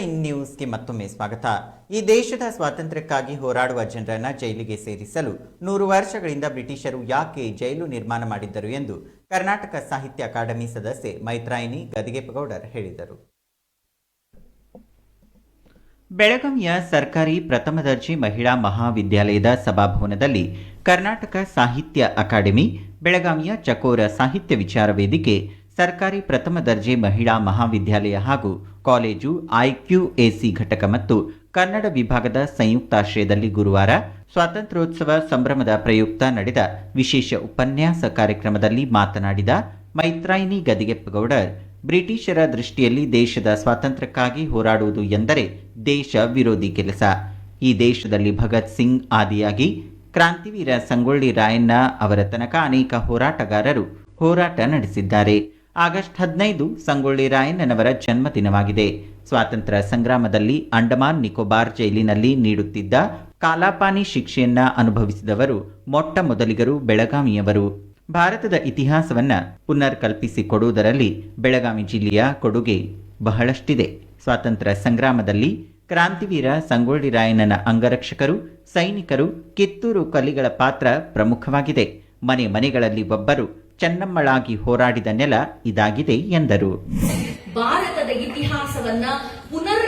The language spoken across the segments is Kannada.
ಇನ್ ನ್ಯೂಸ್ಗೆ ಮತ್ತೊಮ್ಮೆ ಸ್ವಾಗತ. ಈ ದೇಶದ ಸ್ವಾತಂತ್ರ್ಯಕ್ಕಾಗಿ ಹೋರಾಡುವ ಜನರನ್ನ ಜೈಲಿಗೆ ಸೇರಿಸಲು 100 ವರ್ಷಗಳಿಂದ ಬ್ರಿಟಿಷರು ಯಾಕೆ ಜೈಲು ನಿರ್ಮಾಣ ಮಾಡಿದ್ದರು ಎಂದು ಕರ್ನಾಟಕ ಸಾಹಿತ್ಯ ಅಕಾಡೆಮಿ ಸದಸ್ಯೆ ಮೈತ್ರಾಯಿನಿ ಗದಿಗೆಪ್ಪಗೌಡರ್ ಹೇಳಿದರು. ಬೆಳಗಾವಿಯ ಸರ್ಕಾರಿ ಪ್ರಥಮ ದರ್ಜೆ ಮಹಿಳಾ ಮಹಾವಿದ್ಯಾಲಯದ ಸಭಾಭವನದಲ್ಲಿ ಕರ್ನಾಟಕ ಸಾಹಿತ್ಯ ಅಕಾಡೆಮಿ, ಬೆಳಗಾವಿಯ ಚಕೋರ ಸಾಹಿತ್ಯ ವಿಚಾರ ವೇದಿಕೆ, ಸರ್ಕಾರಿ ಪ್ರಥಮ ದರ್ಜೆ ಮಹಿಳಾ ಮಹಾವಿದ್ಯಾಲಯ ಹಾಗೂ ಕಾಲೇಜು ಐಕ್ಯೂಎಸಿ ಘಟಕ ಮತ್ತು ಕನ್ನಡ ವಿಭಾಗದ ಸಂಯುಕ್ತಾಶ್ರಯದಲ್ಲಿ ಗುರುವಾರ ಸ್ವಾತಂತ್ರ್ಯೋತ್ಸವ ಸಂಭ್ರಮದ ಪ್ರಯುಕ್ತ ನಡೆದ ವಿಶೇಷ ಉಪನ್ಯಾಸ ಕಾರ್ಯಕ್ರಮದಲ್ಲಿ ಮಾತನಾಡಿದ ಮೈತ್ರಾಯಿನಿ ಗದಿಗೆಪ್ಪಗೌಡರ್, ಬ್ರಿಟಿಷರ ದೃಷ್ಟಿಯಲ್ಲಿ ದೇಶದ ಸ್ವಾತಂತ್ರ್ಯಕ್ಕಾಗಿ ಹೋರಾಡುವುದು ಎಂದರೆ ದೇಶ ವಿರೋಧಿ ಕೆಲಸ. ಈ ದೇಶದಲ್ಲಿ ಭಗತ್ ಸಿಂಗ್ ಆದಿಯಾಗಿ ಕ್ರಾಂತಿವೀರ ಸಂಗೊಳ್ಳಿ ರಾಯಣ್ಣ ಅವರ ತನಕ ಅನೇಕ ಹೋರಾಟಗಾರರು ಹೋರಾಟ ನಡೆಸಿದ್ದಾರೆ. ಆಗಸ್ಟ್ 15 ಸಂಗೊಳ್ಳಿ ರಾಯಣ್ಣನವರ ಜನ್ಮದಿನವಾಗಿದೆ. ಸ್ವಾತಂತ್ರ್ಯ ಸಂಗ್ರಾಮದಲ್ಲಿ ಅಂಡಮಾನ್ ನಿಕೋಬಾರ್ ಜೈಲಿನಲ್ಲಿ ನೀಡುತ್ತಿದ್ದ ಕಾಲಾಪಾನಿ ಶಿಕ್ಷೆಯನ್ನ ಅನುಭವಿಸಿದವರು ಮೊಟ್ಟ ಮೊದಲಿಗರು ಬೆಳಗಾವಿಯವರು. ಭಾರತದ ಇತಿಹಾಸವನ್ನ ಪುನರ್ ಕಲ್ಪಿಸಿಕೊಡುವುದರಲ್ಲಿ ಬೆಳಗಾವಿ ಜಿಲ್ಲೆಯ ಕೊಡುಗೆ ಬಹಳಷ್ಟಿದೆ. ಸ್ವಾತಂತ್ರ್ಯ ಸಂಗ್ರಾಮದಲ್ಲಿ ಕ್ರಾಂತಿವೀರ ಸಂಗೊಳ್ಳಿ ರಾಯಣ್ಣನ ಅಂಗರಕ್ಷಕರು, ಸೈನಿಕರು, ಕಿತ್ತೂರು ಕಲಿಗಳ ಪಾತ್ರ ಪ್ರಮುಖವಾಗಿದೆ. ಮನೆ ಮನೆಗಳಲ್ಲಿ ಒಬ್ಬರು ಚೆನ್ನಮ್ಮಳಾಗಿ ಹೋರಾಡಿದ ನೆಲ ಇದಾಗಿದೆ ಎಂದರು. ಭಾರತದ ಇತಿಹಾಸವನ್ನ ಪುನರ್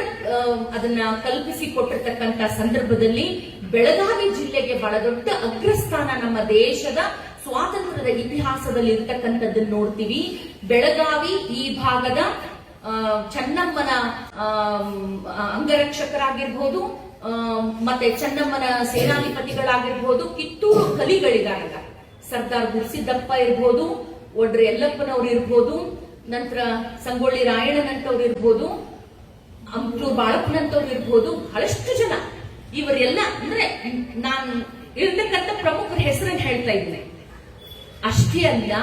ಅದನ್ನ ಕಲ್ಪಿಸಿಕೊಟ್ಟಿರ್ತಕ್ಕಂಥ ಸಂದರ್ಭದಲ್ಲಿ ಬೆಳಗಾವಿ ಜಿಲ್ಲೆಗೆ ಬಹಳ ದೊಡ್ಡ ಅಗ್ರಸ್ಥಾನ ನಮ್ಮ ದೇಶದ ಸ್ವಾತಂತ್ರ್ಯದ ಇತಿಹಾಸದಲ್ಲಿ ಇರ್ತಕ್ಕಂಥದ್ದನ್ನು ನೋಡ್ತೀವಿ. ಬೆಳಗಾವಿ ಈ ಭಾಗದ ಚೆನ್ನಮ್ಮನ ಅಂಗರಕ್ಷಕರಾಗಿರ್ಬೋದು, ಮತ್ತೆ ಚೆನ್ನಮ್ಮನ ಸೇನಾಧಿಪತಿಗಳಾಗಿರ್ಬೋದು, ಕಿತ್ತೂರು ಕಲಿಗಳಿಗಾಗ ಸರ್ದಾರ್ ಗುರುಸಿದ್ದಪ್ಪ ಇರ್ಬೋದು, ಒಡ್ರೆ ಯಲ್ಲಪ್ಪನವ್ರು ಇರ್ಬೋದು, ನಂತರ ಸಂಗೊಳ್ಳಿ ರಾಯಣ್ಣನಂತವ್ರು ಇರ್ಬೋದು, ಅಮ್ಟೂರ್ ಬಾಳಪ್ಪನಂತವ್ರು ಇರ್ಬೋದು, ಬಹಳಷ್ಟು ಜನ ಇವರೆಲ್ಲ ಅಂದ್ರೆ ನಾನು ಇರ್ತಕ್ಕಂಥ ಪ್ರಮುಖರ ಹೆಸರನ್ನು ಹೇಳ್ತಾ ಇದ್ದೇನೆ. ಅಷ್ಟೇ ಅಲ್ಲ,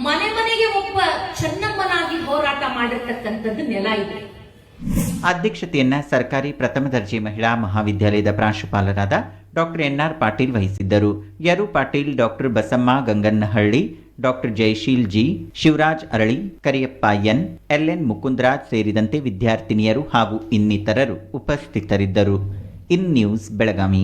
ಮನೆ ಮನೆಗೆ ಒಬ್ಬ ಚೆನ್ನಮ್ಮನಾಗಿ ಹೋರಾಟ ಮಾಡಿರ್ತಕ್ಕಂಥದ್ದು ನೆಲ ಇದೆ. ಅಧ್ಯಕ್ಷತೆಯನ್ನ ಸರ್ಕಾರಿ ಪ್ರಥಮ ದರ್ಜೆ ಮಹಿಳಾ ಮಹಾವಿದ್ಯಾಲಯದ ಪ್ರಾಂಶುಪಾಲರಾದ ಡಾಕ್ಟರ್ ಎನ್ಆರ್ ಪಾಟೀಲ್ ವಹಿಸಿದ್ದರು. ಯರು Patil, doctor Basamma Gangannahalli, doctor Jayasheel G, Shivaraj Arali, Kariyappa N, L N Mukundaraj ಸೇರಿದಂತೆ ವಿದ್ಯಾರ್ಥಿನಿಯರು ಹಾಗೂ ಇನ್ನಿತರರು ಉಪಸ್ಥಿತರಿದ್ದರು. In news Belagavi.